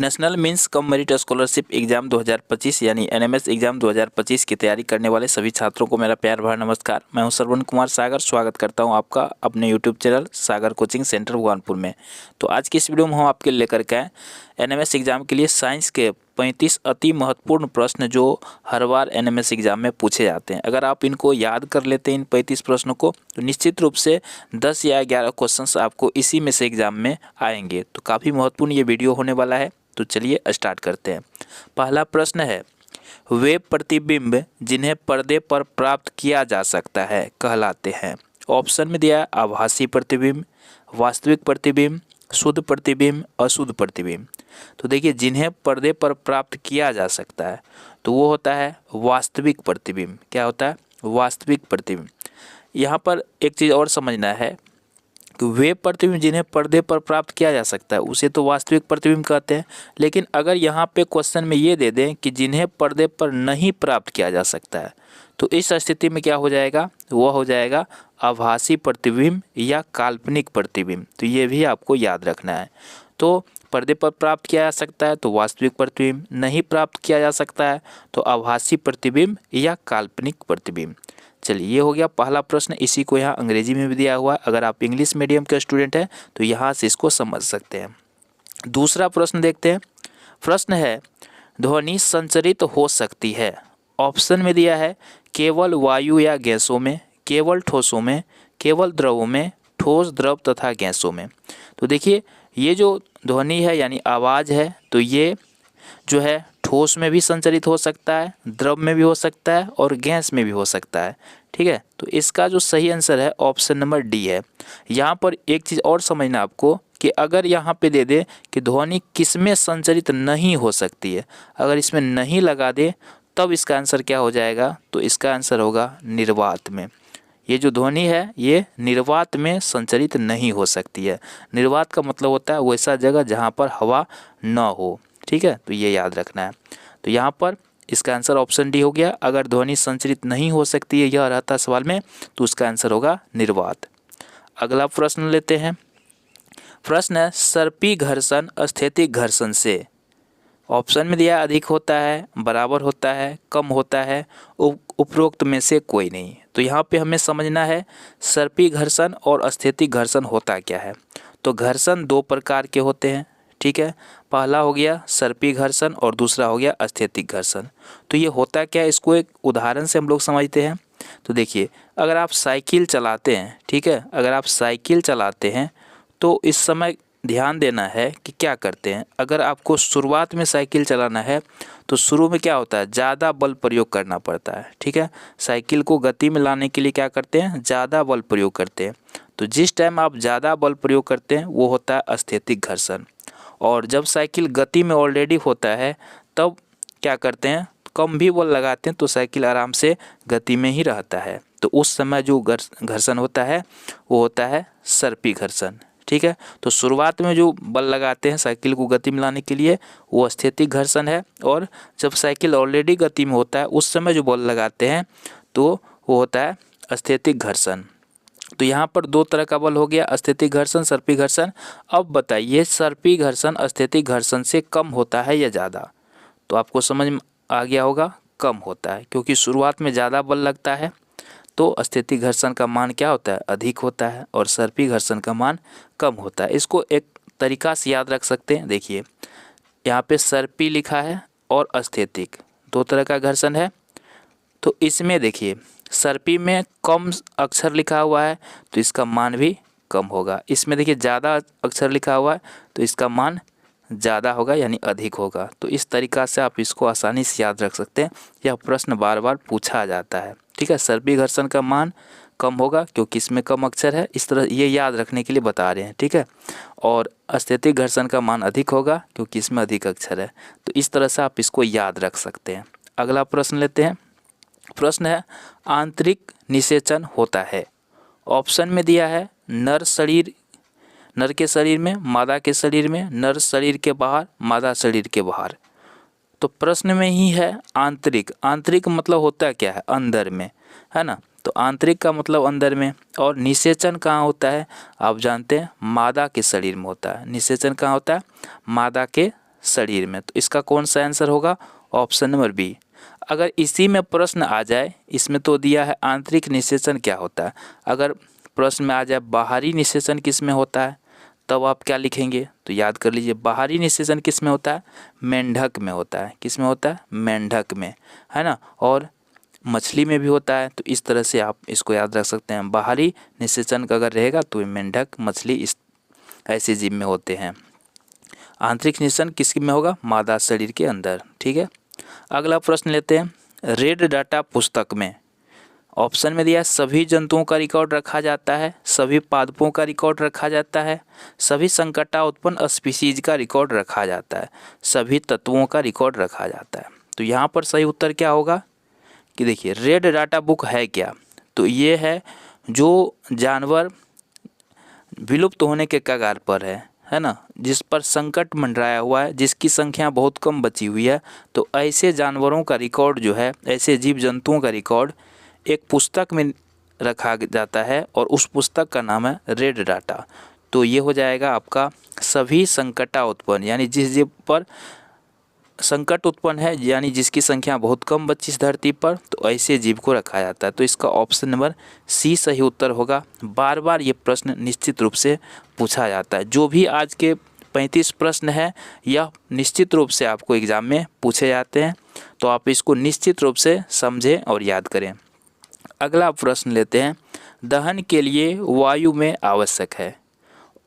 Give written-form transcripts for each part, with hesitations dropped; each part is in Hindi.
National means cum merit scholarship exam 2025 यानी एनएमएस एग्जाम 2025 की तैयारी करने वाले सभी छात्रों को मेरा प्यार भरा नमस्कार। मैं हूं श्रवण कुमार सागर। स्वागत करता हूं आपका अपने यूट्यूब चैनल सागर कोचिंग सेंटर भगवानपुर में। तो आज की इस वीडियो में हम आपके लिए लेकर के आए एनएमएस एग्जाम के लिए साइंस के 35 अति महत्वपूर्ण प्रश्न जो हर बार एनएमएस एग्जाम में पूछे जाते हैं। अगर आप इनको याद कर लेते हैं इन 35 प्रश्नों को तो निश्चित रूप से 10 या 11 क्वेश्चंस आपको इसी में से एग्जाम में आएंगे। तो काफ़ी महत्वपूर्ण ये वीडियो होने वाला है। तो चलिए स्टार्ट करते हैं। पहला प्रश्न है, वे प्रतिबिंब जिन्हें पर्दे पर प्राप्त किया जा सकता है कहलाते हैं। ऑप्शन में दिया है आभासी प्रतिबिंब, वास्तविक प्रतिबिंब, शुद्ध प्रतिबिंब, अशुद्ध प्रतिबिंब। तो देखिए, जिन्हें पर्दे पर प्राप्त किया जा सकता है तो वो होता है वास्तविक प्रतिबिंब। क्या होता है? वास्तविक प्रतिबिंब। यहाँ पर एक चीज़ और समझना है कि वे प्रतिबिंब जिन्हें पर्दे पर प्राप्त किया जा सकता है उसे तो वास्तविक प्रतिबिंब कहते हैं। लेकिन अगर यहाँ पे क्वेश्चन में ये दे दें कि जिन्हें पर्दे पर नहीं प्राप्त किया जा सकता है तो इस स्थिति में क्या हो जाएगा? वह हो जाएगा आभासी प्रतिबिंब या काल्पनिक प्रतिबिंब। तो ये भी आपको याद रखना है। तो पर्दे पर प्राप्त किया जा सकता है तो वास्तविक प्रतिबिंब, नहीं प्राप्त किया जा सकता है तो आभासी प्रतिबिंब या काल्पनिक प्रतिबिंब। चलिए, ये हो गया पहला प्रश्न। इसी को यहाँ अंग्रेजी में भी दिया हुआ है। अगर आप इंग्लिश मीडियम के स्टूडेंट हैं तो यहाँ से इसको समझ सकते हैं। दूसरा प्रश्न देखते हैं। प्रश्न है, ध्वनि संचरित हो सकती है। ऑप्शन में दिया है केवल वायु या गैसों में, केवल ठोसों में, केवल द्रवों में, ठोस, द्रव तथा गैसों में। तो देखिए, ये जो ध्वनि है यानी आवाज़ है तो ये जो है ठोस में भी संचरित हो सकता है, द्रव में भी हो सकता है और गैस में भी हो सकता है। ठीक है, तो इसका जो सही आंसर है ऑप्शन नंबर डी है। यहाँ पर एक चीज़ और समझना आपको कि अगर यहाँ पे दे दे कि ध्वनि किसमें संचरित नहीं हो सकती है, अगर इसमें नहीं लगा दे तब इसका आंसर क्या हो जाएगा? तो इसका आंसर होगा निर्वात में। ये जो ध्वनि है ये निर्वात में संचरित नहीं हो सकती है। निर्वात का मतलब होता है वैसा जगह जहाँ पर हवा न हो। ठीक है, तो ये याद रखना है। तो यहाँ पर इसका आंसर ऑप्शन डी हो गया। अगर ध्वनि संचरित नहीं हो सकती है यह रहता सवाल में तो उसका आंसर होगा निर्वात। अगला प्रश्न लेते हैं। प्रश्न है, सर्पी घर्षण स्थैतिक घर्षण से। ऑप्शन में दिया अधिक होता है, बराबर होता है, कम होता है, उपरोक्त में से कोई नहीं। तो यहाँ पे हमें समझना है सर्पी घर्षण और स्थैतिक घर्षण होता क्या है। तो घर्षण दो प्रकार के होते हैं। ठीक है, पहला हो गया सर्पी घर्षण और दूसरा हो गया स्थैतिक घर्षण। तो ये होता क्या है, इसको एक उदाहरण से हम लोग समझते हैं। तो देखिए, अगर आप साइकिल चलाते हैं, ठीक है, अगर आप साइकिल चलाते हैं तो इस समय ध्यान देना है कि क्या करते हैं। अगर आपको शुरुआत में साइकिल चलाना है तो शुरू में क्या होता है, ज़्यादा बल प्रयोग करना पड़ता है। ठीक है, साइकिल को गति में लाने के लिए क्या करते हैं, ज़्यादा बल प्रयोग करते हैं। तो जिस टाइम आप ज़्यादा बल प्रयोग करते हैं वो होता है स्थैतिक घर्षण। और जब साइकिल गति में ऑलरेडी होता है तब क्या करते हैं, कम भी बल लगाते हैं तो साइकिल आराम से गति में ही रहता है। तो उस समय जो घर्षण होता है वो होता है सर्पी घर्षण। ठीक है, तो शुरुआत में जो बल लगाते हैं साइकिल को गति में लाने के लिए वो स्थैतिक घर्षण है। और जब साइकिल ऑलरेडी गति में होता है उस समय जो बल लगाते हैं तो वो होता है स्थैतिक घर्षण। तो यहाँ पर दो तरह का बल हो गया, स्थैतिक घर्षण, सर्पी घर्षण। अब बताइए सर्पी घर्षण स्थैतिक घर्षण से कम होता है या ज़्यादा? तो आपको समझ में आ गया होगा, कम होता है, क्योंकि शुरुआत में ज़्यादा बल लगता है तो स्थैतिक घर्षण का मान क्या होता है, अधिक होता है, और सर्पी घर्षण का मान कम होता है। इसको एक तरीका से याद रख सकते हैं। देखिए, यहाँ पे सर्पी लिखा है और स्थैतिक, दो तरह का घर्षण है। तो इसमें देखिए सर्पी में कम अक्षर लिखा हुआ है तो इसका मान भी कम होगा। इसमें देखिए ज़्यादा अक्षर लिखा हुआ है तो इसका मान ज़्यादा होगा यानी अधिक होगा। तो इस तरीक़ा से आप इसको आसानी से याद रख सकते हैं। यह प्रश्न बार बार पूछा जाता है। ठीक है, सर्पी घर्षण का मान कम होगा क्योंकि इसमें कम अक्षर है, इस तरह ये याद रखने के लिए बता रहे हैं। ठीक है, और स्थैतिक घर्षण का मान अधिक होगा क्योंकि इसमें अधिक अक्षर है। तो इस तरह से आप इसको याद रख सकते हैं। अगला प्रश्न लेते हैं। प्रश्न है, आंतरिक निषेचन होता है। ऑप्शन में दिया है नर के शरीर में, मादा के शरीर में, नर शरीर के बाहर, मादा शरीर के बाहर। तो प्रश्न में ही है आंतरिक। आंतरिक मतलब होता है क्या है, अंदर में, है ना। तो आंतरिक का मतलब अंदर में, और निषेचन कहाँ होता है आप जानते हैं, मादा के शरीर में होता है। निषेचन कहाँ होता है, मादा के शरीर में। तो इसका कौन सा आंसर होगा? Option number B. अगर इसी में प्रश्न आ जाए, इसमें तो दिया है आंतरिक निषेचन क्या होता है, अगर प्रश्न में आ जाए बाहरी निषेचन किस में होता है, तब आप क्या लिखेंगे? तो याद कर लीजिए, बाहरी निषेचन किस में होता है? मेंढक में होता है। किस में होता है? मेंढक में, है ना। और मछली में भी होता है। तो इस तरह से आप इसको याद रख सकते हैं। बाहरी निषेचन का अगर रहेगा तो मेंढक, मछली इस ऐसे जीव में होते हैं। आंतरिक निषेचन किस में होगा? मादा शरीर के अंदर। ठीक है, अगला प्रश्न लेते हैं। रेड डाटा पुस्तक में ऑप्शन में दिया है सभी जंतुओं का रिकॉर्ड रखा जाता है, सभी पादपों का रिकॉर्ड रखा जाता है, सभी संकटा उत्पन्न स्पीसीज का रिकॉर्ड रखा जाता है, सभी तत्वों का रिकॉर्ड रखा जाता है। तो यहाँ पर सही उत्तर क्या होगा कि देखिए, रेड डाटा बुक है क्या? तो ये है जो जानवर विलुप्त होने के कगार पर है ना, जिस पर संकट मंडराया हुआ है, जिसकी संख्या बहुत कम बची हुई है। तो ऐसे जानवरों का रिकॉर्ड जो है, ऐसे जीव जंतुओं का रिकॉर्ड एक पुस्तक में रखा जाता है और उस पुस्तक का नाम है रेड डाटा। तो ये हो जाएगा आपका सभी संकटा उत्पन्न, यानी जिस जीव पर संकट उत्पन्न है, यानी जिसकी संख्या बहुत कम बची इस धरती पर, तो ऐसे जीव को रखा जाता है। तो इसका ऑप्शन नंबर सी सही उत्तर होगा। बार बार ये प्रश्न निश्चित रूप से पूछा जाता है। जो भी आज के 35 प्रश्न है, यह निश्चित रूप से आपको एग्जाम में पूछे जाते हैं। तो आप इसको निश्चित रूप से समझें और याद करें। अगला प्रश्न लेते हैं। दहन के लिए वायु में आवश्यक है।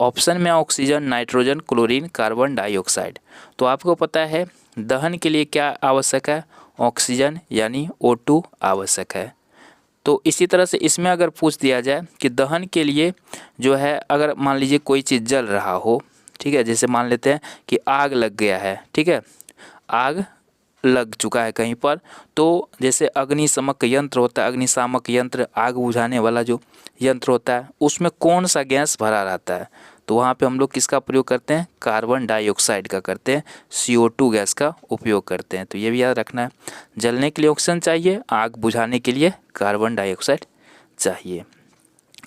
ऑप्शन में oxygen, nitrogen, chlorine, carbon dioxide. तो आपको पता है दहन के लिए क्या आवश्यक है? ऑक्सीजन यानी O2 आवश्यक है। तो इसी तरह से इसमें अगर पूछ दिया जाए कि दहन के लिए जो है, अगर मान लीजिए कोई चीज़ जल रहा हो, ठीक है, जैसे मान लेते हैं कि आग लग गया है, ठीक है, आग लग चुका है कहीं पर, तो जैसे अग्निशमक यंत्र होता है, अग्निशामक यंत्र, आग बुझाने वाला जो यंत्र होता है, उसमें कौन सा गैस भरा रहता है? तो वहाँ पे हम लोग किसका प्रयोग करते हैं? कार्बन डाइऑक्साइड का करते हैं, CO2 गैस का उपयोग करते हैं। तो ये भी याद रखना है, जलने के लिए ऑक्सीजन चाहिए, आग बुझाने के लिए कार्बन डाइऑक्साइड चाहिए।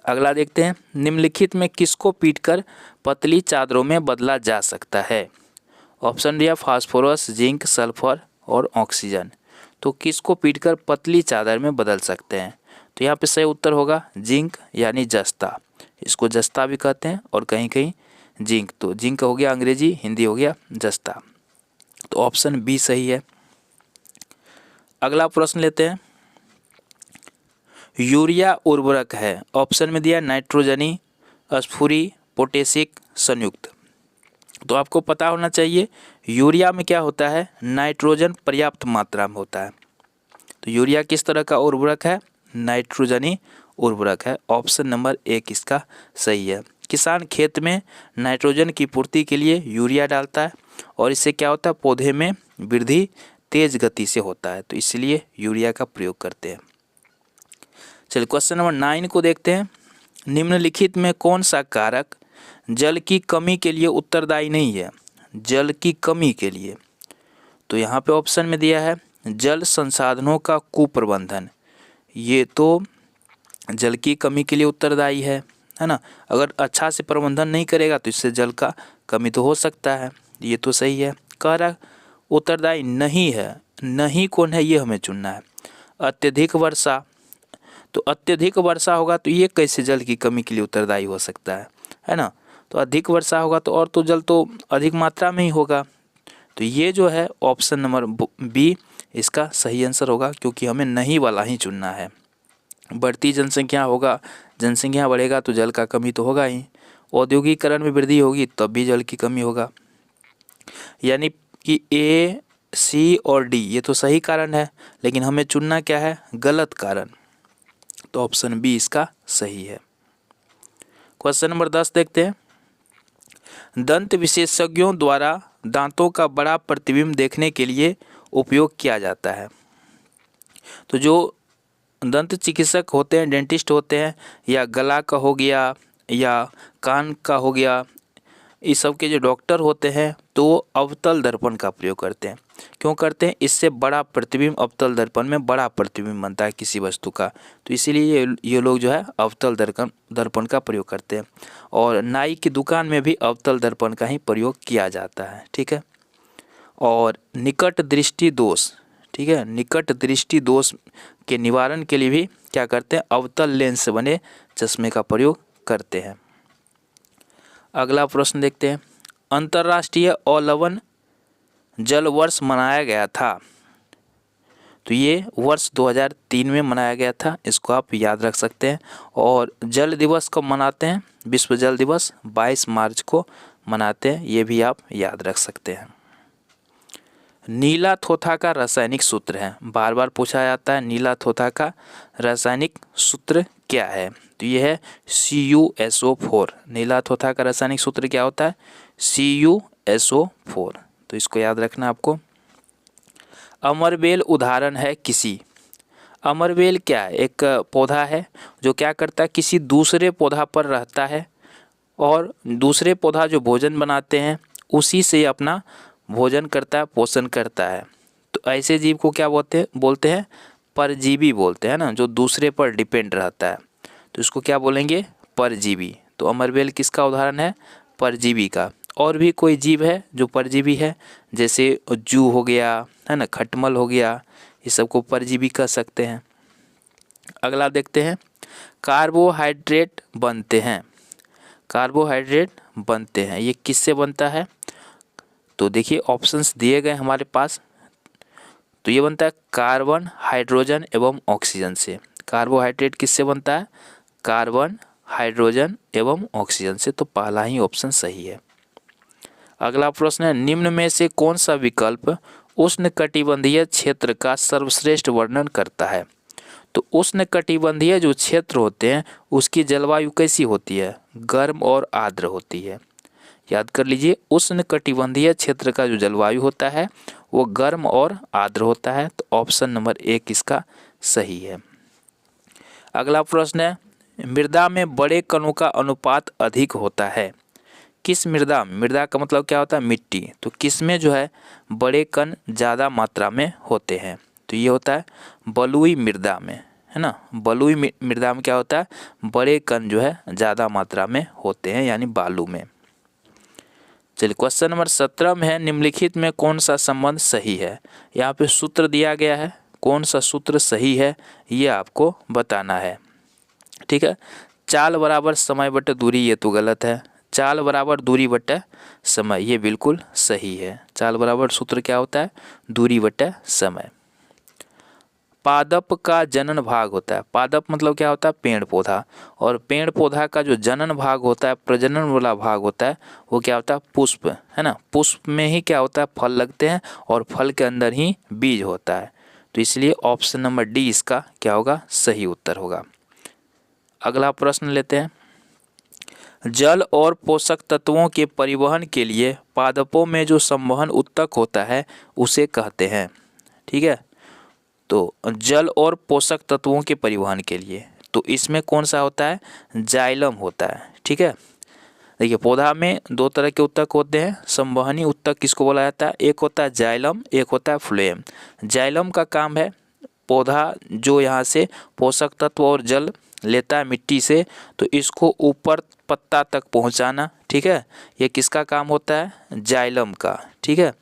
अगला देखते हैं। निम्नलिखित में किसको पीटकर पतली चादरों में बदला जा सकता है? ऑप्शन दिया फास्फोरस, जिंक, सल्फर और ऑक्सीजन। तो किसको पीटकर पतली चादर में बदल सकते हैं? तो यहाँ पे सही उत्तर होगा जिंक यानी जस्ता। इसको जस्ता भी कहते हैं और कहीं कहीं जिंक। तो जिंक हो गया अंग्रेजी, हिंदी हो गया जस्ता। तो ऑप्शन बी सही है। अगला प्रश्न लेते हैं। यूरिया उर्वरक है। ऑप्शन में दिया नाइट्रोजनी, स्फुरी, पोटेशिक, संयुक्त। तो आपको पता होना चाहिए यूरिया में क्या होता है? नाइट्रोजन पर्याप्त मात्रा में होता है। तो यूरिया किस तरह का उर्वरक है? नाइट्रोजनी उर्वरक है। ऑप्शन नंबर एक इसका सही है। किसान खेत में नाइट्रोजन की पूर्ति के लिए यूरिया डालता है और इससे क्या होता है? पौधे में वृद्धि तेज गति से होता है, तो इसलिए यूरिया का प्रयोग करते हैं। चलिए क्वेश्चन नंबर 9 को देखते हैं। निम्नलिखित में कौन सा कारक जल की कमी के लिए उत्तरदायी नहीं है? जल की कमी के लिए, तो यहाँ पे ऑप्शन में दिया है जल संसाधनों का कुप्रबंधन। ये तो जल की कमी के लिए उत्तरदायी है ना। अगर अच्छा से प्रबंधन नहीं करेगा तो इससे जल का कमी तो हो सकता है, ये तो सही है। कारक उत्तरदायी नहीं है, नहीं कौन है ये हमें चुनना है। अत्यधिक वर्षा, तो अत्यधिक वर्षा होगा तो ये कैसे जल की कमी के लिए उत्तरदायी हो सकता है ना। तो अधिक वर्षा होगा तो और तो जल तो अधिक मात्रा में ही होगा। तो ये जो है ऑप्शन नंबर बी इसका सही आंसर होगा, क्योंकि हमें नहीं वाला ही चुनना है। बढ़ती जनसंख्या होगा, जनसंख्या बढ़ेगा तो जल का कमी तो होगा ही। औद्योगिकरण में वृद्धि होगी तब भी जल की कमी होगा। यानी कि ए, सी और डी ये तो सही कारण है, लेकिन हमें चुनना क्या है? गलत कारण। तो ऑप्शन बी इसका सही है। क्वेश्चन नंबर 10 देखते हैं। दंत विशेषज्ञों द्वारा दांतों का बड़ा प्रतिबिंब देखने के लिए उपयोग किया जाता है। तो जो दंत चिकित्सक होते हैं, डेंटिस्ट होते हैं, या गला का हो गया या कान का हो गया, इस सब के जो डॉक्टर होते हैं तो वो अवतल दर्पण का प्रयोग करते हैं। क्यों करते हैं? इससे बड़ा प्रतिबिंब, अवतल दर्पण में बड़ा प्रतिबिंब बनता है किसी वस्तु का, तो इसीलिए ये लोग जो है अवतल दर्पण का प्रयोग करते हैं। और नाई की दुकान में भी अवतल दर्पण का ही प्रयोग किया जाता है। ठीक है, और निकट दृष्टि दोष, ठीक है, निकट दृष्टि दोष के निवारण के लिए भी क्या करते हैं, अवतल लेंस से बने चश्मे का प्रयोग करते हैं। अगला प्रश्न देखते हैं, अंतर्राष्ट्रीय अवलवन जल वर्ष मनाया गया था। तो ये वर्ष 2003 में मनाया गया था, इसको आप याद रख सकते हैं। और जल दिवस कब मनाते हैं, विश्व जल दिवस 22 मार्च को मनाते हैं, ये भी आप याद रख सकते हैं। नीला थोथा का रासायनिक सूत्र है, बार बार पूछा जाता है नीला थोथा का रासायनिक सूत्र क्या है, तो ये है CuSO4। नीला थोथा का रासायनिक सूत्र क्या होता है, CuSO4, तो इसको याद रखना आपको। अमरबेल उदाहरण है किसी, अमरबेल क्या है, एक पौधा है जो क्या करता है, किसी दूसरे पौधा पर रहता है और दूसरे पौधा जो भोजन बनाते हैं उसी से अपना भोजन करता है, पोषण करता है। तो ऐसे जीव को क्या बोलते हैं परजीवी बोलते हैं ना, जो दूसरे पर डिपेंड रहता है, तो इसको क्या बोलेंगे, परजीवी। तो अमरबेल किसका उदाहरण है, परजीवी का। और भी कोई जीव है जो परजीवी है, जैसे जू हो गया है ना, खटमल हो गया, ये सबको परजीवी कह सकते हैं। अगला देखते हैं, कार्बोहाइड्रेट बनते हैं, कार्बोहाइड्रेट बनते हैं, ये किससे बनता है, तो देखिए ऑप्शंस दिए गए हमारे पास। तो ये बनता है कार्बन, हाइड्रोजन एवं ऑक्सीजन से। कार्बोहाइड्रेट किससे बनता है, कार्बन, हाइड्रोजन एवं ऑक्सीजन से, तो पहला ही ऑप्शन सही है। अगला प्रश्न है, निम्न में से कौन सा विकल्प उष्णकटिबंधीय क्षेत्र का सर्वश्रेष्ठ वर्णन करता है। तो उष्णकटिबंधीय जो क्षेत्र होते हैं उसकी जलवायु कैसी होती है, गर्म और आर्द्र होती है। याद कर लीजिए, उष्णकटिबंधीय क्षेत्र का जो जलवायु होता है वो गर्म और आर्द्र होता है, तो ऑप्शन नंबर 1 इसका सही है। अगला प्रश्न है, मृदा में बड़े कणों का अनुपात अधिक होता है, किस मृदा, मृदा का मतलब क्या होता है, मिट्टी, तो किस में जो है बड़े कण ज़्यादा मात्रा में होते हैं, तो ये होता है बलुई मृदा में, है ना। बलुई मृदा में क्या होता है, बड़े कण जो है ज़्यादा मात्रा में होते हैं, यानी बालू में। चलिए क्वेश्चन नंबर 17 में है, निम्नलिखित में कौन सा संबंध सही है। यहाँ पे सूत्र दिया गया है, कौन सा सूत्र सही है ये आपको बताना है, ठीक है। चाल बराबर समय बटे दूरी, ये तो गलत है। चाल बराबर दूरी बटे समय, ये बिल्कुल सही है। चाल बराबर सूत्र क्या होता है, दूरी बटे समय। पादप का जनन भाग होता है, पादप मतलब क्या होता है, पेड़ पौधा, और पेड़ पौधा का जो जनन भाग होता है, प्रजनन वाला भाग होता है, वो क्या होता है, पुष्प, है ना। पुष्प में ही क्या होता है, फल लगते हैं और फल के अंदर ही बीज होता है, तो इसलिए ऑप्शन नंबर डी इसका क्या होगा, सही उत्तर होगा। अगला प्रश्न लेते हैं, जल और पोषक तत्वों के परिवहन के लिए पादपों में जो संवहन उत्तक होता है उसे कहते हैं, ठीक है। तो जल और पोषक तत्वों के परिवहन के लिए, तो इसमें कौन सा होता है, जाइलम होता है, ठीक है। देखिए पौधा में दो तरह के उत्तक होते हैं, संवहनी उत्तक किसको बोला जाता है, एक होता है जाइलम, एक होता है फ्लोएम। जाइलम का काम है पौधा जो यहाँ से पोषक तत्व और जल लेता है मिट्टी से, तो इसको ऊपर पत्ता तक पहुँचाना, ठीक है, ये किसका काम होता है, जाइलम का, ठीक है,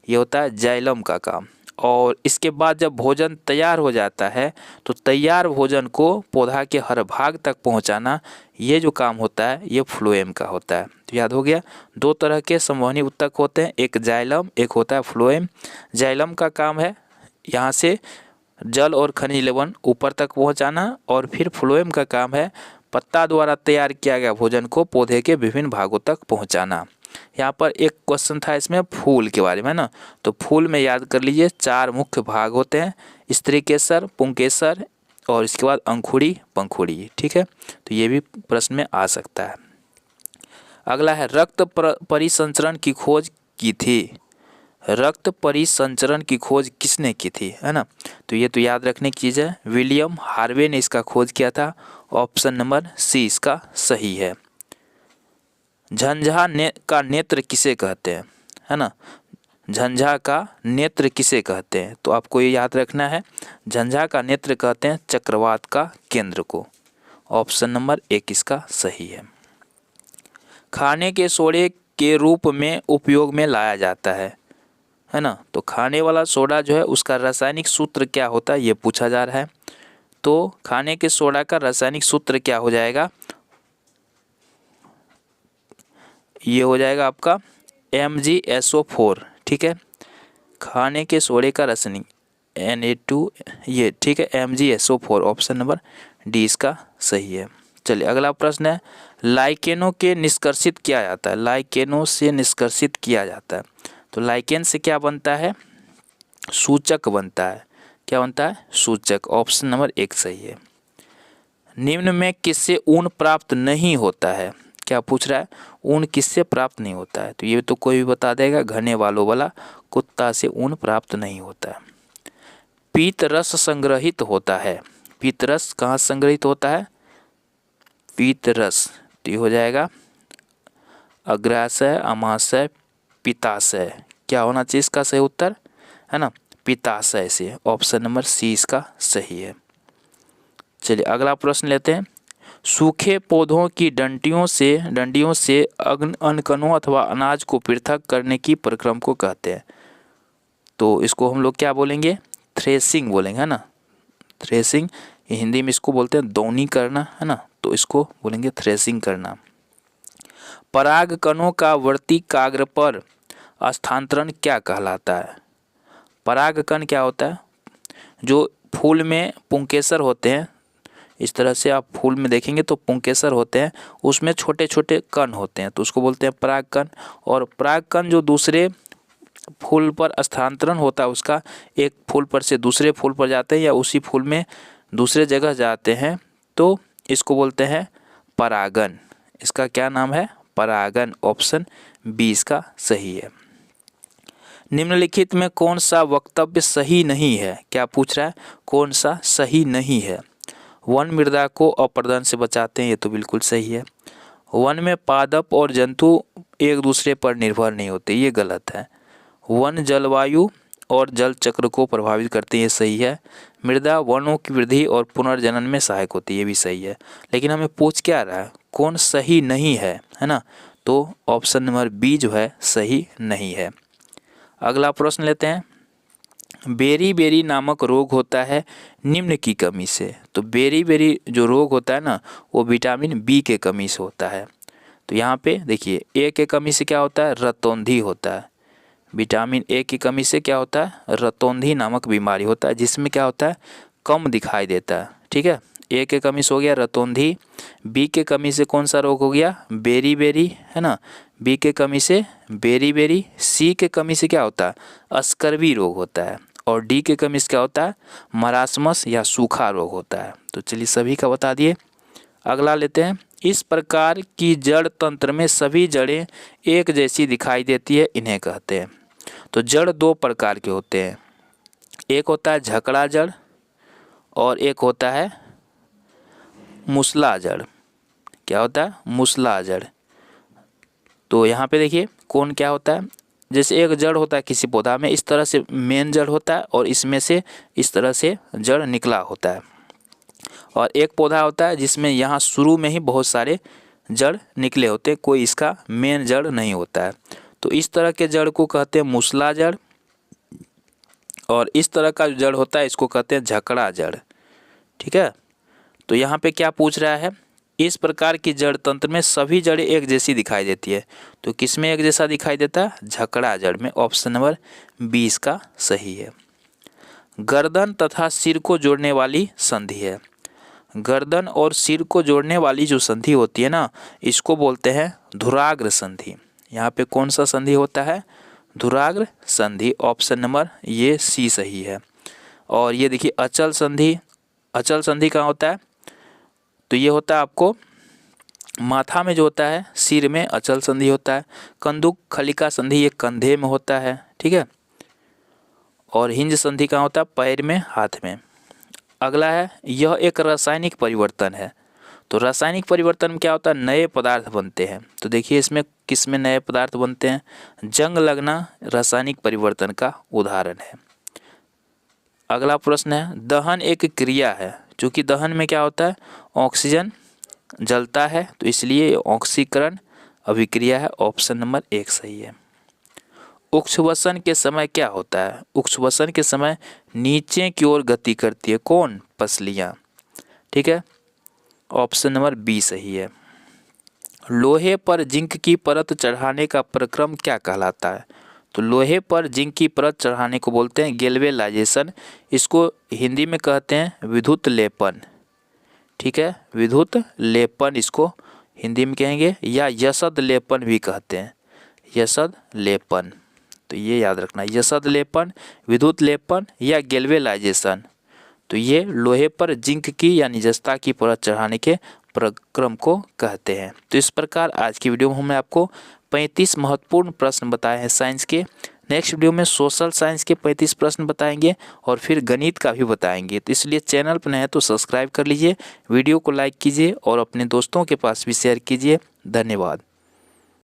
ये होता है जाइलम का काम। और इसके बाद जब भोजन तैयार हो जाता है तो तैयार भोजन को पौधा के हर भाग तक पहुंचाना, ये जो काम होता है ये फ्लोएम का होता है। तो याद हो गया, दो तरह के संवहनी उत्तक होते हैं, एक जाइलम, एक होता है फ्लोएम। जाइलम का काम है यहाँ से जल और खनिज लवण ऊपर तक पहुंचाना, और फिर फ्लोएम का काम है पत्ता द्वारा तैयार किया गया भोजन को पौधे के विभिन्न भागों तक पहुँचाना। यहाँ पर एक क्वेश्चन था इसमें फूल के बारे में ना, तो फूल में याद कर लीजिए 4 मुख्य भाग होते हैं, स्त्रीकेसर, पुंकेसर, और इसके बाद अंकुड़ी, पंखुड़ी, ठीक है। तो ये भी प्रश्न में आ सकता है। अगला है, रक्त परिसंचरण की खोज की थी, रक्त परिसंचरण की खोज किसने की थी, है ना। तो ये तो याद रखने की चीज़ है, विलियम हार्वे ने इसका खोज किया था, ऑप्शन नंबर सी इसका सही है। झंझा का नेत्र किसे कहते हैं, है ना, झंझा का नेत्र किसे कहते हैं, तो आपको ये याद रखना है, झंझा का नेत्र कहते हैं चक्रवात का केंद्र को, ऑप्शन नंबर 1 इसका सही है। खाने के सोडे के रूप में उपयोग में लाया जाता है, है ना। तो खाने वाला सोडा जो है उसका रासायनिक सूत्र क्या होता है ये पूछा जा रहा है। तो खाने के सोडा का रासायनिक सूत्र क्या हो जाएगा, ये हो जाएगा आपका MgSO4। ठीक है, खाने के सोडे का रासायनिक Na2 ये, ठीक है, MgSO4 ऑप्शन नंबर डी इसका सही है। चलिए अगला प्रश्न है, लाइकेनों के निष्कर्षित किया जाता है, लाइकेनों से निष्कर्षित किया जाता है। तो लाइकेन से क्या बनता है, सूचक बनता है। क्या बनता है, सूचक, ऑप्शन नंबर 1 सही है। निम्न में किससे ऊन प्राप्त नहीं होता है, क्या पूछ रहा है, ऊन किससे प्राप्त नहीं होता है। तो ये तो कोई भी बता देगा, घने वालों वाला कुत्ता से ऊन प्राप्त नहीं होता है। पीत रस संग्रहित होता है, पीत रस कहाँ संग्रहित होता है, पीत रस, तो ये हो जाएगा अग्राशय, अमाशय, पित्ताशय। क्या होना चाहिए इसका सही उत्तर, है ना, पित्ताशय से, ऑप्शन नंबर सी इसका सही है। चलिए अगला प्रश्न लेते हैं, सूखे पौधों की डंडियों से अनकनों अथवा अनाज को पृथक करने की प्रक्रम को कहते हैं। तो इसको हम लोग क्या बोलेंगे, थ्रेसिंग बोलेंगे, है ना, थ्रेसिंग, हिंदी में इसको बोलते हैं दौनी करना, है ना, तो इसको बोलेंगे थ्रेसिंग करना। पराग कणों का वर्तिकाग्र पर स्थानांतरण क्या कहलाता है। पराग कण क्या होता है, जो फूल में पुंकेसर होते हैं, इस तरह से आप फूल में देखेंगे तो पुंकेसर होते हैं, उसमें छोटे छोटे कण होते हैं, तो उसको बोलते हैं पराग कण। और पराग कण जो दूसरे फूल पर स्थानांतरण होता है, उसका एक फूल पर से दूसरे फूल पर जाते हैं या उसी फूल में दूसरे जगह जाते हैं, तो इसको बोलते हैं परागन। इसका क्या नाम है, परागन, ऑप्शन बी इसका सही है। निम्नलिखित में कौन सा वक्तव्य सही नहीं है, क्या पूछ रहा है, कौन सा सही नहीं है। वन मृदा को अपरदन से बचाते हैं, ये तो बिल्कुल सही है। वन में पादप और जंतु एक दूसरे पर निर्भर नहीं होते, ये गलत है। वन जलवायु और जल चक्र को प्रभावित करते हैं, ये सही है। मृदा वनों की वृद्धि और पुनर्जनन में सहायक होती है, ये भी सही है। लेकिन हमें पूछ क्या रहा है, कौन सही नहीं है, है ना, तो ऑप्शन नंबर बी जो है सही नहीं है। अगला प्रश्न लेते हैं, बेरी बेरी नामक रोग होता है निम्न की कमी से। तो बेरी बेरी जो रोग होता है ना, वो विटामिन बी के कमी से होता है। तो यहाँ पे देखिए, ए के कमी से क्या होता है, रतौंधी होता है। विटामिन ए की कमी से क्या होता है, रतौंधी नामक बीमारी होता है, जिसमें क्या होता है, कम दिखाई देता है। ठीक है, ए के कमी से हो गया रतौंधी, बी के कमी से कौन सा रोग हो गया, बेरी बेरी, है ना, बी के कमी से बेरी बेरी, सी के कमी से क्या होता है, स्कर्वी रोग होता है, और डी के कमी से क्या होता है, मरासमस या सूखा रोग होता है। तो चलिए सभी का बता दिए। अगला लेते हैं, इस प्रकार की जड़ तंत्र में सभी जड़ें एक जैसी दिखाई देती है, इन्हें कहते हैं। तो जड़ दो प्रकार के होते हैं, एक होता है झकड़ा जड़ और एक होता है मुसला जड़। क्या होता है, मुसला जड़। तो यहाँ पे देखिए कौन क्या होता है, जैसे एक जड़ होता है किसी पौधा में, इस तरह से मेन जड़ होता है और इसमें से इस तरह से जड़ निकला होता है। और एक पौधा होता है जिसमें यहाँ शुरू में ही बहुत सारे जड़ निकले होते हैं, कोई इसका मेन जड़ नहीं होता है। तो इस तरह के जड़ को कहते हैं मुसला जड़, और इस तरह का जड़ होता है इसको कहते हैं झकड़ा जड़। ठीक है, तो यहाँ पे क्या पूछ रहा है, इस प्रकार की जड़ तंत्र में सभी जड़ें एक जैसी दिखाई देती है। तो किस में एक जैसा दिखाई देता है, झकड़ा जड़ में, ऑप्शन नंबर 20 का सही है। गर्दन तथा सिर को जोड़ने वाली संधि है। गर्दन और सिर को जोड़ने वाली जो संधि होती है ना, इसको बोलते हैं धुराग्र संधि। यहाँ पे कौन सा संधि होता है, धुराग्र संधि, ऑप्शन नंबर ये सी सही है। और ये देखिए अचल संधि, अचल संधि कहाँ होता है, तो ये होता है आपको माथा में जो होता है, सिर में अचल संधि होता है। कंदुक खलिका संधि ये कंधे में होता है। ठीक है, और हिंज संधि कहाँ होता है, पैर में, हाथ में। अगला है, यह एक रासायनिक परिवर्तन है। तो रासायनिक परिवर्तन में क्या होता है, नए पदार्थ बनते हैं। तो देखिए इसमें किस में नए पदार्थ बनते हैं, जंग लगना रासायनिक परिवर्तन का उदाहरण है। अगला प्रश्न है, दहन एक क्रिया है, क्योंकि दहन में क्या होता है, ऑक्सीजन जलता है, तो इसलिए ऑक्सीकरण अभिक्रिया है, ऑप्शन नंबर 1 सही है। उच्छ्वसन के समय क्या होता है? उच्छ्वसन के समय नीचे की ओर गति करती है। कौन? पसलियाँ। ठीक है, ऑप्शन नंबर बी सही है। लोहे पर जिंक की परत चढ़ाने का प्रक्रम क्या कहलाता है? तो लोहे पर जिंक की परत चढ़ाने को बोलते हैं गैल्वेनाइजेशन। इसको हिंदी में कहते हैं विद्युत लेपन। ठीक है, विद्युत लेपन इसको हिंदी में कहेंगे, या यशद लेपन भी कहते हैं, यशद लेपन। तो ये याद रखना, यशद लेपन, विद्युत लेपन या गैल्वेनाइजेशन। तो ये लोहे पर जिंक की यानी जस्ता की परत चढ़ाने के प्रक्रम को कहते हैं। तो इस प्रकार आज की वीडियो में हमने आपको 35 महत्वपूर्ण प्रश्न बताए हैं साइंस के। नेक्स्ट वीडियो में सोशल साइंस के 35 प्रश्न बताएंगे और फिर गणित का भी बताएंगे। तो इसलिए चैनल पर नए हैं तो सब्सक्राइब कर लीजिए, वीडियो को लाइक कीजिए और अपने दोस्तों के पास भी शेयर कीजिए। धन्यवाद।